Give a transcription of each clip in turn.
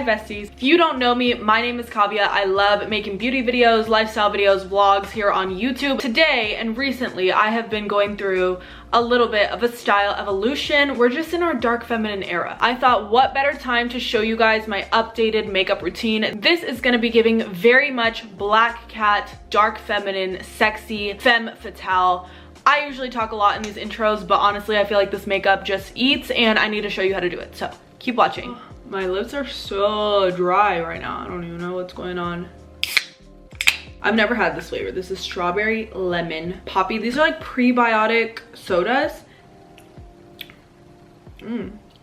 Hi besties. If you don't know me, my name is Kavya. I love making beauty videos, lifestyle videos, vlogs here on YouTube. Today and recently I have been going through a little bit of a style evolution. We're just in our dark feminine era. I thought what better time to show you guys my updated makeup routine. This is gonna be giving very much black cat, dark feminine, sexy, femme fatale. I usually talk a lot in these intros, but honestly I feel like this makeup just eats and I need to show you how to do it. So keep watching. My lips are so dry right now. I don't even know what's going on. I've never had this flavor. This is strawberry lemon poppy. These are like prebiotic sodas.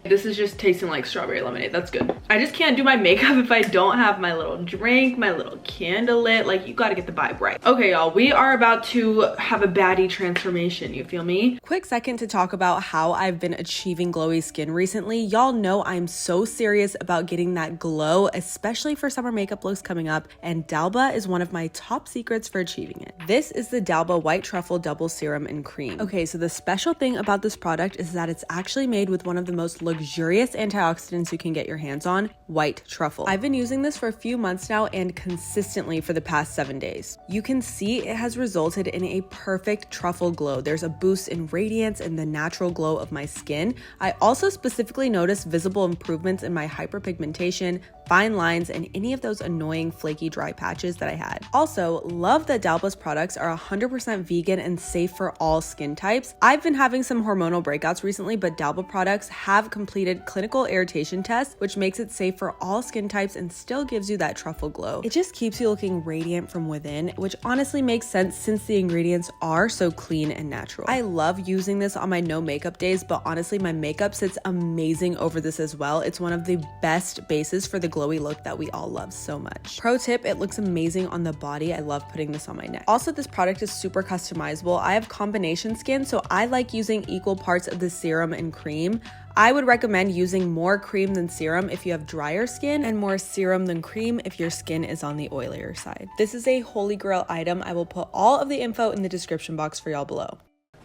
This is just tasting like strawberry lemonade. That's good. I just can't do my makeup if I don't have my little drink, my little candle lit. Like, you gotta get the vibe right. Okay, y'all, we are about to have a baddie transformation. You feel me? Quick second to talk about how I've been achieving glowy skin recently. Y'all know I'm so serious about getting that glow, especially for summer makeup looks coming up, and Dalba is one of my top secrets for achieving it. This is the Dalba White Truffle Double Serum and Cream. Okay, so the special thing about this product is that it's actually made with one of the most luxurious antioxidants you can get your hands on, white truffle. I've been using this for a few months now and consistently for the past 7 days. You can see it has resulted in a perfect truffle glow. There's a boost in radiance and the natural glow of my skin. I also specifically noticed visible improvements in my hyperpigmentation, fine lines, and any of those annoying flaky dry patches that I had. Also, love that Dalba's products are 100% vegan and safe for all skin types. I've been having some hormonal breakouts recently, but Dalba products have completed clinical irritation tests, which makes it safe for all skin types and still gives you that truffle glow. It just keeps you looking radiant from within, which honestly makes sense since the ingredients are so clean and natural. I love using this on my no makeup days, but honestly my makeup sits amazing over this as well. It's one of the best bases for the glowy look that we all love so much. Pro tip, it looks amazing on the body. I love putting this on my neck. Also, this product is super customizable. I have combination skin, so I like using equal parts of the serum and cream. I would recommend using more cream than serum if you have drier skin and more serum than cream if your skin is on the oilier side. This is a holy grail item. I will put all of the info in the description box for y'all below.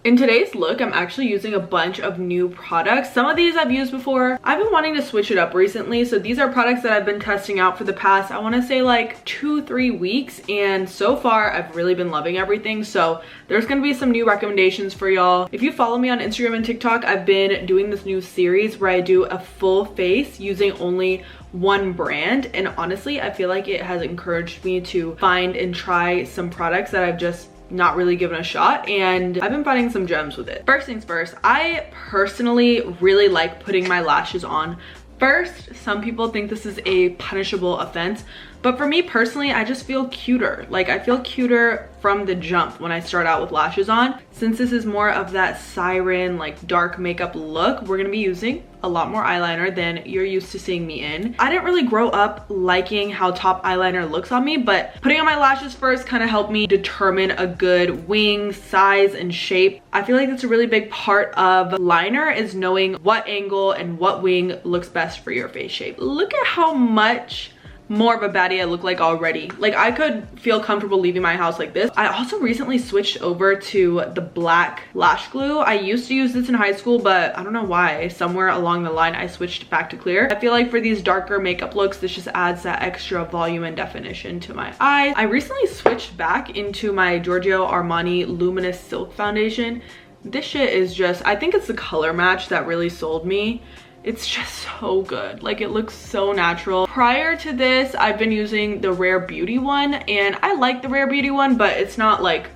In today's look, I'm actually using a bunch of new products. Some of these I've used before. I've been wanting to switch it up recently. So these are products that I've been testing out for the past, I wanna say like 2-3 weeks. And so far, I've really been loving everything. So there's gonna be some new recommendations for y'all. If you follow me on Instagram and TikTok, I've been doing this new series where I do a full face using only one brand. And honestly, I feel like it has encouraged me to find and try some products that I've just not really given a shot, and I've been finding some gems with it. First things first, I personally really like putting my lashes on first. Some people think this is a punishable offense, but for me personally, I just feel cuter. Like, I feel cuter from the jump when I start out with lashes on. Since this is more of that siren, like dark makeup look, we're gonna be using a lot more eyeliner than you're used to seeing me in. I didn't really grow up liking how top eyeliner looks on me, but putting on my lashes first kind of helped me determine a good wing size and shape. I feel like that's a really big part of liner, is knowing what angle and what wing looks best for your face shape. Look at how much more of a baddie I look like already. Like, I could feel comfortable leaving my house like this. I also recently switched over to the black lash glue. I used to use this in high school, but I don't know why. Somewhere along the line, I switched back to clear. I feel like for these darker makeup looks, this just adds that extra volume and definition to my eyes. I recently switched back into my Giorgio Armani Luminous Silk Foundation. This shit is just, I think it's the color match that really sold me. It's just so good. Like, it looks so natural. Prior to this, I've been using the Rare Beauty one, and I like the Rare Beauty one, but it's not like,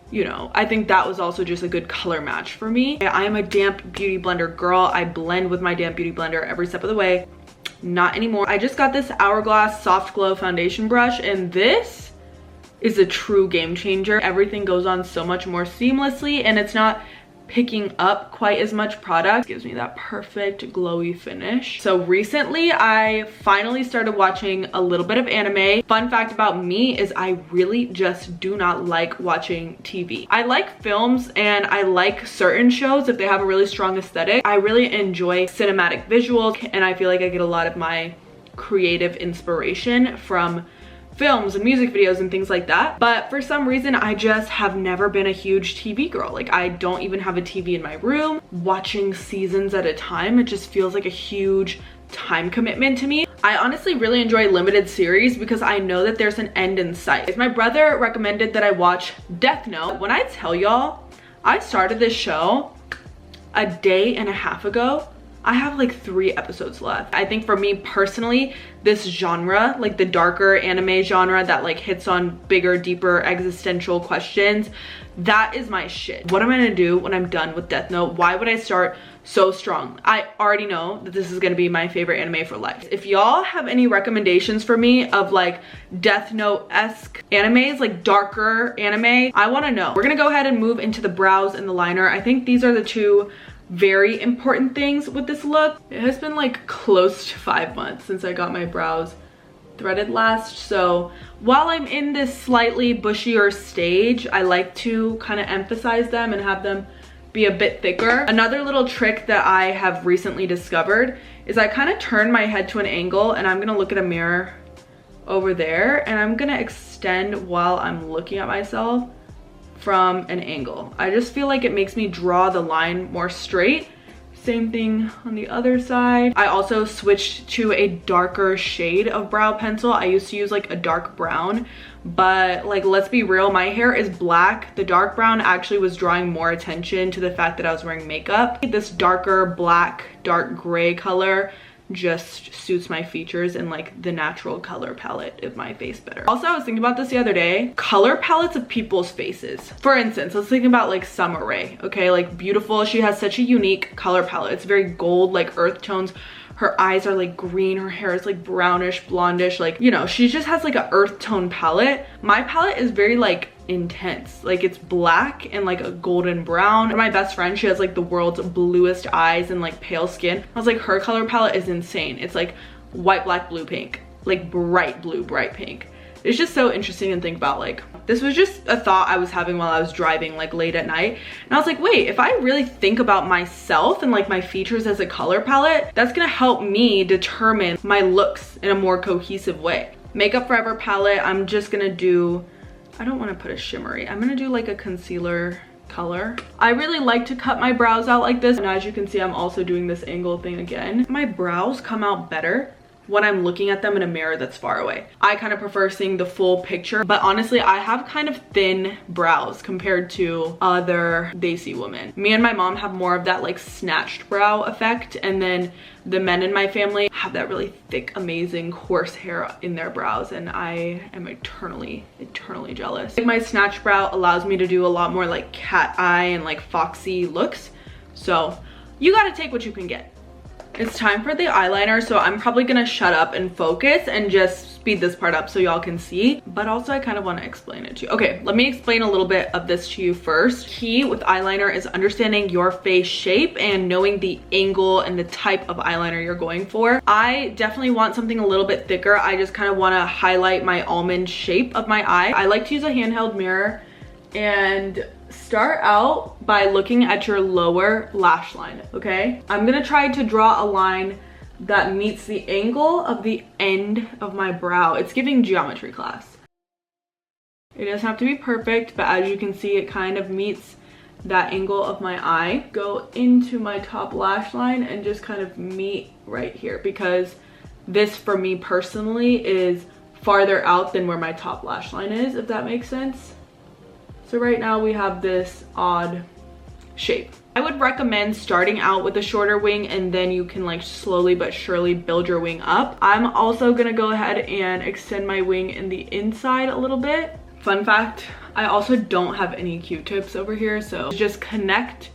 you know, I think that was also just a good color match for me. I am a damp beauty blender girl. I blend with my damp beauty blender every step of the way. Not anymore. I just got this Hourglass Soft Glow foundation brush, and this is a true game changer. Everything goes on so much more seamlessly, and it's not picking up quite as much product. Gives me that perfect glowy finish. So recently I finally started watching a little bit of anime. Fun fact about me is I really just do not like watching TV. I like films and I like certain shows if they have a really strong aesthetic. I really enjoy cinematic visuals, and I feel like I get a lot of my creative inspiration from films and music videos and things like that. But for some reason, I just have never been a huge TV girl. Like, I don't even have a TV in my room. Watching seasons at a time, it just feels like a huge time commitment to me. I honestly really enjoy limited series because I know that there's an end in sight. My brother recommended that I watch Death Note. When I tell y'all, I started this show a day and a half ago. I have like 3 episodes left. I think for me personally, this genre, like the darker anime genre that like hits on bigger, deeper existential questions, that is my shit. What am I gonna do when I'm done with Death Note? Why would I start so strong? I already know that this is gonna be my favorite anime for life. If y'all have any recommendations for me of like Death Note-esque animes, like darker anime, I wanna know. We're gonna go ahead and move into the brows and the liner. I think these are the 2 very important things with this look. It has been like close to 5 months since I got my brows threaded last, so while I'm in this slightly bushier stage, I like to kind of emphasize them and have them be a bit thicker. Another little trick that I have recently discovered is I kind of turn my head to an angle, and I'm gonna look at a mirror over there, and I'm gonna extend while I'm looking at myself from an angle. I just feel like it makes me draw the line more straight. Same thing on the other side. I also switched to a darker shade of brow pencil. I used to use like a dark brown, but like, let's be real, my hair is black. The dark brown actually was drawing more attention to the fact that I was wearing makeup. This darker black, dark gray color just suits my features and like the natural color palette of my face better. Also, I was thinking about this the other day, color palettes of people's faces. For instance, let's think about like Summer Rae, okay? Like beautiful, she has such a unique color palette. It's very gold, like earth tones. Her eyes are like green, her hair is like brownish, blondish, like, you know, she just has like an earth tone palette. My palette is very like intense, like it's black and like a golden brown. My best friend, she has like the world's bluest eyes and like pale skin. I was like, her color palette is insane. It's like white, black, blue, pink, like bright blue, bright pink. It's just so interesting to think about. Like, this was just a thought I was having while I was driving like late at night, and I was like, wait, if I really think about myself and like my features as a color palette, that's gonna help me determine my looks in a more cohesive way. Makeup Forever palette, I'm just gonna do, I don't want to put a shimmery, I'm gonna do like a concealer color. I really like to cut my brows out like this, and as you can see, I'm also doing this angle thing again. My brows come out better when I'm looking at them in a mirror that's far away. I kind of prefer seeing the full picture, but honestly, I have kind of thin brows compared to other Desi women. Me and my mom have more of that like snatched brow effect, and then the men in my family have that really thick, amazing, coarse hair in their brows, and I am eternally jealous. Like, my snatched brow allows me to do a lot more like cat eye and like foxy looks, so you gotta take what you can get. It's time for the eyeliner, so I'm probably gonna shut up and focus and just speed this part up so y'all can see, but also I kind of want to explain it to you. Okay, let me explain a little bit of this to you first. Key with eyeliner is understanding your face shape and knowing the angle and the type of eyeliner you're going for. I definitely want something a little bit thicker. I just kind of want to highlight my almond shape of my eye. I like to use a handheld mirror and start out by looking at your lower lash line, okay? I'm gonna try to draw a line that meets the angle of the end of my brow. It's giving geometry class. It doesn't have to be perfect, but as you can see, it kind of meets that angle of my eye. Go into my top lash line and just kind of meet right here, because this for me personally is farther out than where my top lash line is, if that makes sense. So right now we have this odd shape. I would recommend starting out with a shorter wing, and then you can like slowly but surely build your wing up. I'm also gonna go ahead and extend my wing in the inside a little bit. Fun fact, I also don't have any Q-tips over here, so just connect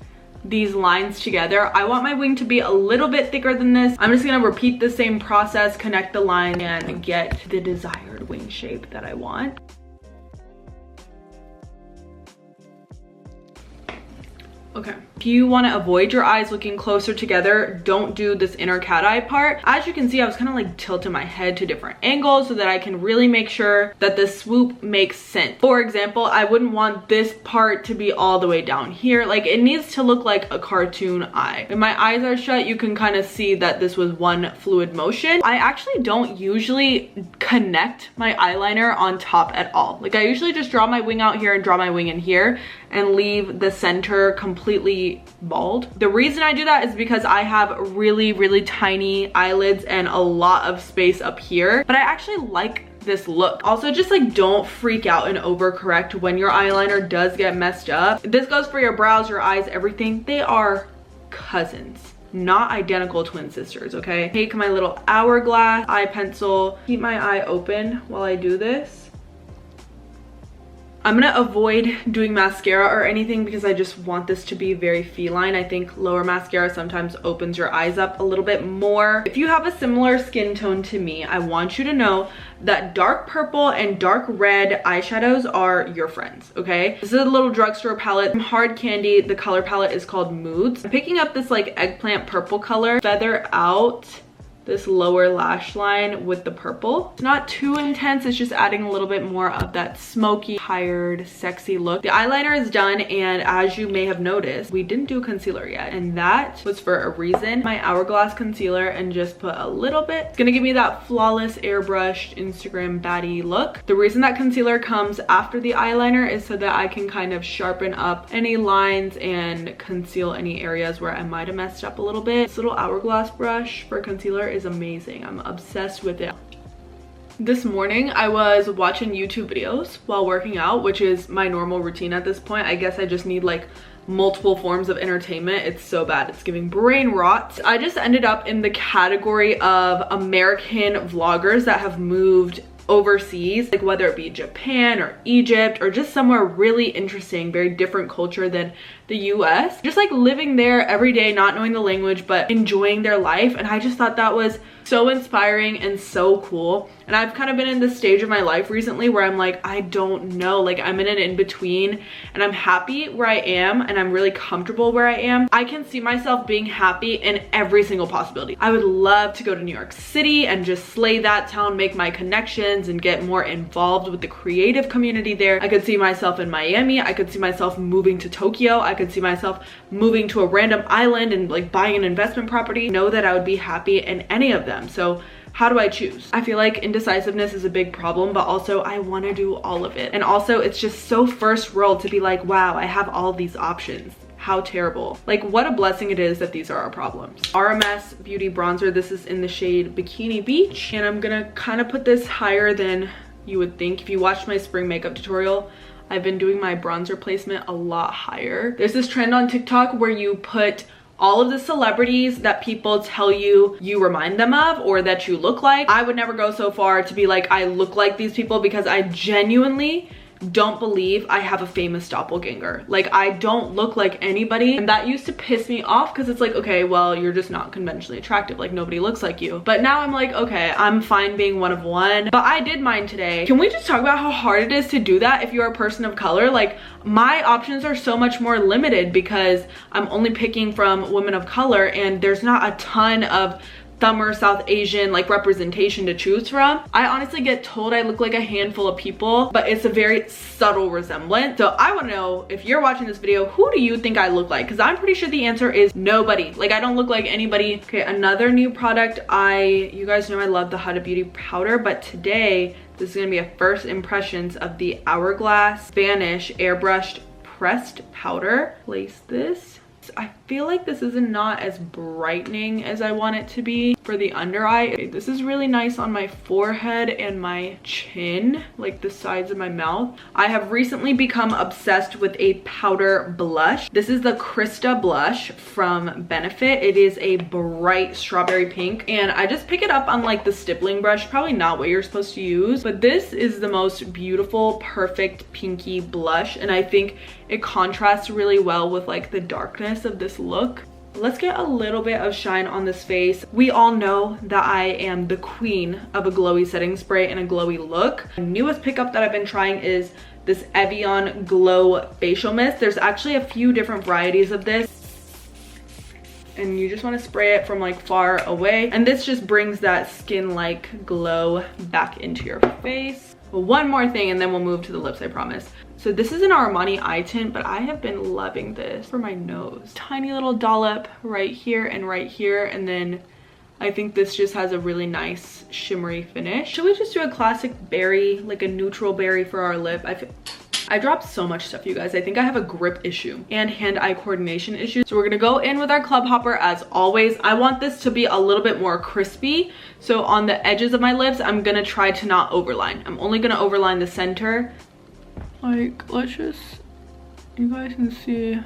these lines together. I want my wing to be a little bit thicker than this. I'm just gonna repeat the same process, connect the line, and get the desired wing shape that I want. Okay, if you want to avoid your eyes looking closer together, don't do this inner cat eye part. As you can see, I was kind of like tilting my head to different angles so that I can really make sure that the swoop makes sense. For example, I wouldn't want this part to be all the way down here. Like, it needs to look like a cartoon eye. When my eyes are shut, you can kind of see that this was one fluid motion. I actually don't usually connect my eyeliner on top at all. Like, I usually just draw my wing out here and draw my wing in here and leave the center completely completely bald. The reason I do that is because I have really tiny eyelids and a lot of space up here, but I actually like this look. Also, just like don't freak out and overcorrect when your eyeliner does get messed up. This goes for your brows, your eyes, everything. They are cousins, not identical twin sisters, okay? Take my little hourglass eye pencil, keep my eye open while I do this. I'm gonna avoid doing mascara or anything because I just want this to be very feline. I think lower mascara sometimes opens your eyes up a little bit more. If you have a similar skin tone to me, I want you to know that dark purple and dark red eyeshadows are your friends, okay? This is a little drugstore palette from Hard Candy. The color palette is called Moods. I'm picking up this like eggplant purple color, feather out this lower lash line with the purple. It's not too intense, it's just adding a little bit more of that smoky, tired, sexy look. The eyeliner is done, and as you may have noticed, we didn't do concealer yet, and that was for a reason. My Hourglass concealer, and just put a little bit. It's gonna give me that flawless, airbrushed, Instagram baddie look. The reason that concealer comes after the eyeliner is so that I can kind of sharpen up any lines and conceal any areas where I might have messed up a little bit. This little Hourglass brush for concealer is amazing. I'm obsessed with it. This morning I was watching YouTube videos while working out, which is my normal routine at this point. I guess I just need like multiple forms of entertainment. It's so bad, it's giving brain rot. I just ended up in the category of American vloggers that have moved overseas, like whether it be Japan or Egypt or just somewhere really interesting, very different culture than the US, just like living there every day, not knowing the language but enjoying their life. And I just thought that was so inspiring and so cool. And I've kind of been in this stage of my life recently where I'm like, I don't know, like I'm in an in-between, and I'm happy where I am and I'm really comfortable where I am. I can see myself being happy in every single possibility. I would love to go to New York City and just slay that town, make my connections and get more involved with the creative community there. I could see myself in Miami. I could see myself moving to Tokyo. I could see myself moving to a random island and like buying an investment property. Know that I would be happy in any of them. So how do I choose? I feel like indecisiveness is a big problem, but also I want to do all of it. And also it's just so first world to be like, wow, I have all these options. How terrible. Like what a blessing it is that these are our problems. RMS Beauty Bronzer. This is in the shade Bikini Beach. And I'm gonna kind of put this higher than you would think. If you watched my spring makeup tutorial, I've been doing my bronzer placement a lot higher. There's this trend on TikTok where you put all of the celebrities that people tell you remind them of or that you look like. I would never go so far to be like, I look like these people, because I genuinely don't believe I have a famous doppelganger. Like I don't look like anybody, and that used to piss me off because it's like, okay, well, you're just not conventionally attractive, like nobody looks like you. But now I'm like, okay, I'm fine being one of one. But I did mine today. Can we just talk about how hard it is to do that if you're a person of color? Like my options are so much more limited because I'm only picking from women of color, and there's not a ton of or South Asian like representation to choose from. I honestly get told I look like a handful of people, but it's a very subtle resemblance. So I want to know, if you're watching this video, who do you think I look like? Because I'm pretty sure the answer is nobody. Like I don't look like anybody. Okay, another new product. You guys know I love the Huda Beauty powder, but today this is gonna be a first impressions of the Hourglass Vanish airbrushed pressed powder. Place this. I feel like this is not as brightening as I want it to be for the under eye. Okay, this is really nice on my forehead and my chin, like the sides of my mouth. I have recently become obsessed with a powder blush. This is the Krista blush from Benefit. It is a bright strawberry pink, and I just pick it up on like the stippling brush. Probably not what you're supposed to use, but this is the most beautiful, perfect pinky blush, and I think it contrasts really well with like the darkness of this look. Let's get a little bit of shine on this face. We all know that I am the queen of a glowy setting spray and a glowy look. The newest pickup that I've been trying is this Evian Glow Facial Mist. There's actually a few different varieties of this, and you just want to spray it from like far away, and this just brings that skin-like glow back into your face. Well, one more thing and then we'll move to the lips, I promise. So this is an Armani eye tint, but I have been loving this for my nose. Tiny little dollop right here, and then I think this just has a really nice shimmery finish. Should we just do a classic berry, like a neutral berry for our lip? I dropped so much stuff, you guys. I think I have a grip issue and hand-eye coordination issues. So we're gonna go in with our Club Hopper as always. I want this to be a little bit more crispy. So on the edges of my lips, I'm gonna try to not overline. I'm only gonna overline the center. Like, let's just, you guys can see.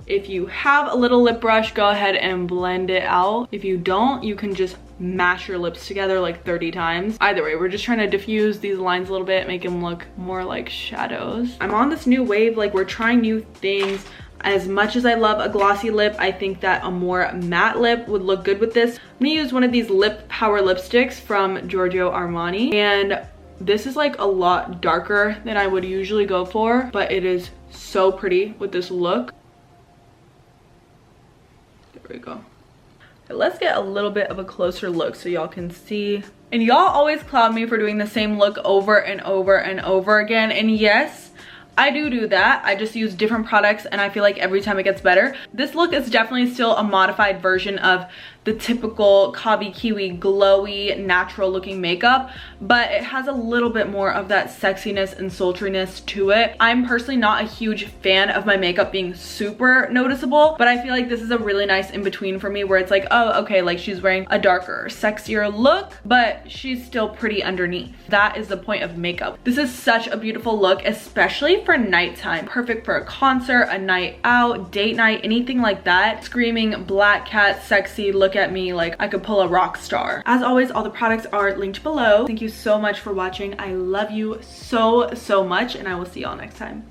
If you have a little lip brush, go ahead and blend it out. If you don't, you can just mash your lips together like 30 times. Either way, we're just trying to diffuse these lines a little bit, make them look more like shadows. I'm on this new wave, like we're trying new things. As much as I love a glossy lip, I think that a more matte lip would look good with this. I'm gonna use one of these lip power lipsticks from Giorgio Armani, and this is like a lot darker than I would usually go for, but it is so pretty with this look. There we go. Okay, let's get a little bit of a closer look so y'all can see. And y'all always cloud me for doing the same look over and over and over again. And yes, I do that. I just use different products and I feel like every time it gets better. This look is definitely still a modified version of the typical Kabi Kiwi glowy natural looking makeup, but it has a little bit more of that sexiness and sultriness to it. I'm personally not a huge fan of my makeup being super noticeable, but I feel like this is a really nice in between for me where it's like, oh, okay, like she's wearing a darker, sexier look, but she's still pretty underneath. That is the point of makeup. This is such a beautiful look, especially for nighttime. Perfect for a concert, a night out, date night, anything like that. Screaming black cat, sexy, look at me, like I could pull a rock star. As always, all the products are linked below. Thank you so much for watching. I love you so much, and I will see y'all next time.